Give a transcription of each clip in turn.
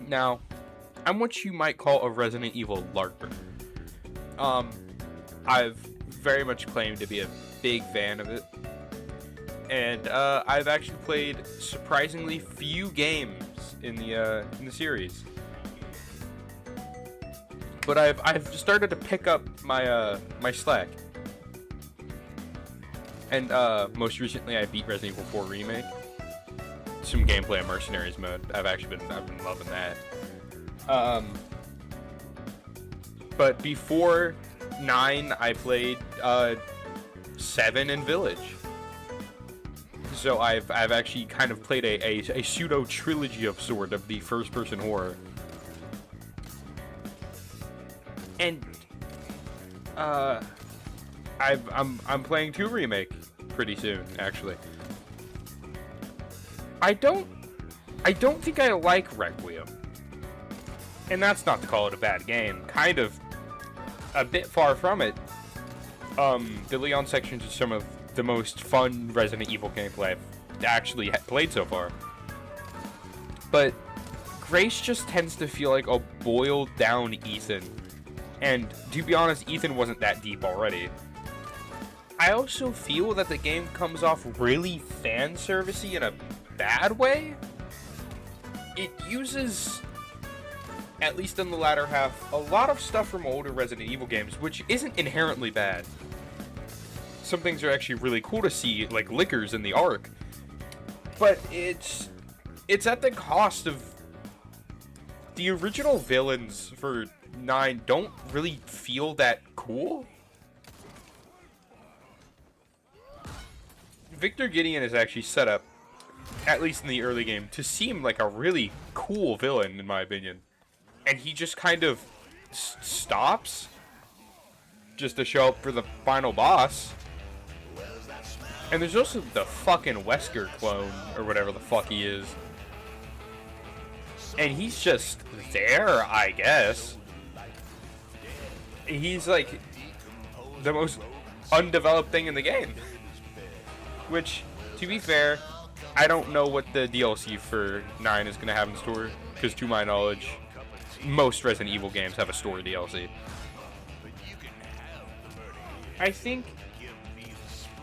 Now, I'm what you might call a Resident Evil Larper. I've very much claimed to be a big fan of it, and I've actually played surprisingly few games in the series. But I've started to pick up my slack, and most recently I beat Resident Evil 4 Remake. Some gameplay in Mercenaries mode. I've been loving that. But before 9, I played 7 and Village. So I've actually kind of played a pseudo trilogy of sort of the first person horror. And I'm playing 2 Remake pretty soon, actually. I don't think I like Requiem. And that's not to call it a bad game. Kind of a bit far from it. The Leon sections are some of the most fun Resident Evil gameplay I've actually played so far. But Grace just tends to feel like a boiled down Ethan. And to be honest, Ethan wasn't that deep already. I also feel that the game comes off really fan servicey in a bad way. It uses, at least in the latter half, a lot of stuff from older Resident Evil games, which isn't inherently bad. Some things are actually really cool to see, like Lickers in the Ark. But it's at the cost of the original villains for 9 don't really feel that cool. Victor Gideon is actually set up, at least in the early game, to seem like a really cool villain, in my opinion. And he just kind of stops just to show up for the final boss. And there's also the fucking Wesker clone, or whatever the fuck he is. And he's just there, I guess. He's like the most undeveloped thing in the game. Which, to be fair, I don't know what the DLC for 9 is going to have in store. Because to my knowledge, most Resident Evil games have a story DLC. I think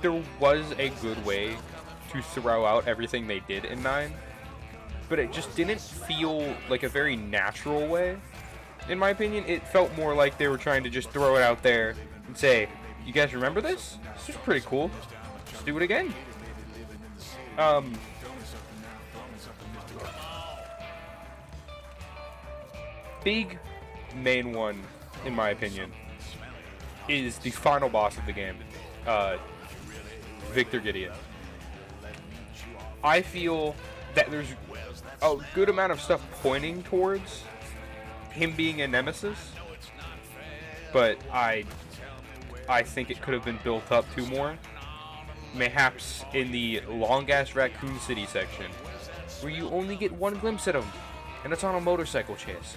there was a good way to throw out everything they did in 9. But it just didn't feel like a very natural way. In my opinion, it felt more like they were trying to just throw it out there and say, you guys remember this? This was pretty cool. Just do it again. Big main one, in my opinion, is the final boss of the game, Victor Gideon. I feel that there's a good amount of stuff pointing towards him being a nemesis, but I think it could have been built up to more. Mayhaps in the long-ass Raccoon City section, where you only get one glimpse at him, and it's on a motorcycle chase.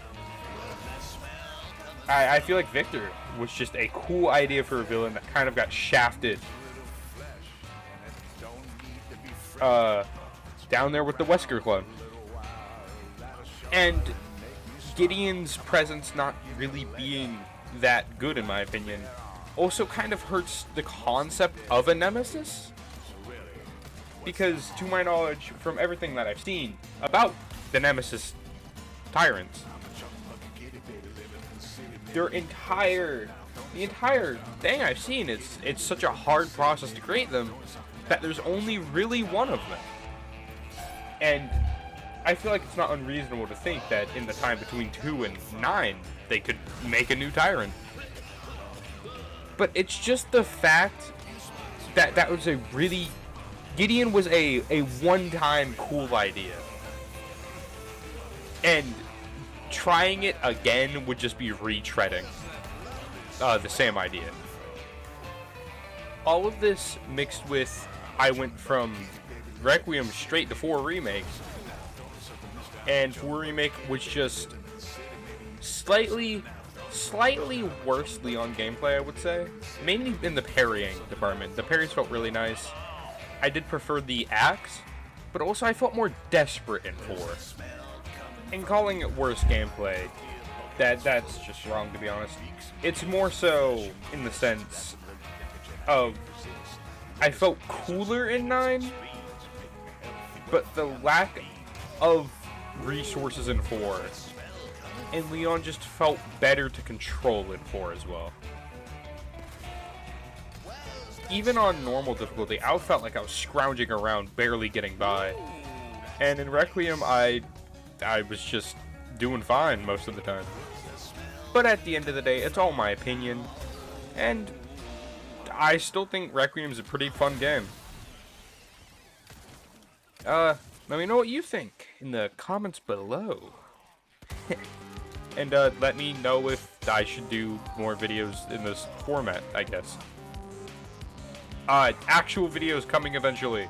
I feel like Victor was just a cool idea for a villain that kind of got shafted down there with the Wesker clone. And Gideon's presence not really being that good, in my opinion, also kind of hurts the concept of a nemesis. Because, to my knowledge, from everything that I've seen about the nemesis tyrants, the entire thing I've seen, it's such a hard process to create them that there's only really one of them. And I feel like it's not unreasonable to think that in the time between 2 and 9, they could make a new tyrant. But it's just the fact that that was a really... Gideon was a one-time cool idea. And trying it again would just be retreading the same idea. All of this mixed with, I went from Requiem straight to 4 Remake. And 4 Remake was just slightly worse Leon gameplay, I would say. Mainly in the parrying department. The parries felt really nice. I did prefer the axe, but also I felt more desperate in 4. And calling it worse gameplay, that's just wrong, to be honest. It's more so in the sense of I felt cooler in 9, but the lack of resources in 4, and Leon just felt better to control in 4 as well. Even on normal difficulty, I felt like I was scrounging around, barely getting by. And in Requiem, I was just doing fine most of the time. But at the end of the day, it's all my opinion, and I still think Requiem's a pretty fun game. Let me know what you think in the comments below. And let me know if I should do more videos in this format, I guess. Actual videos coming eventually.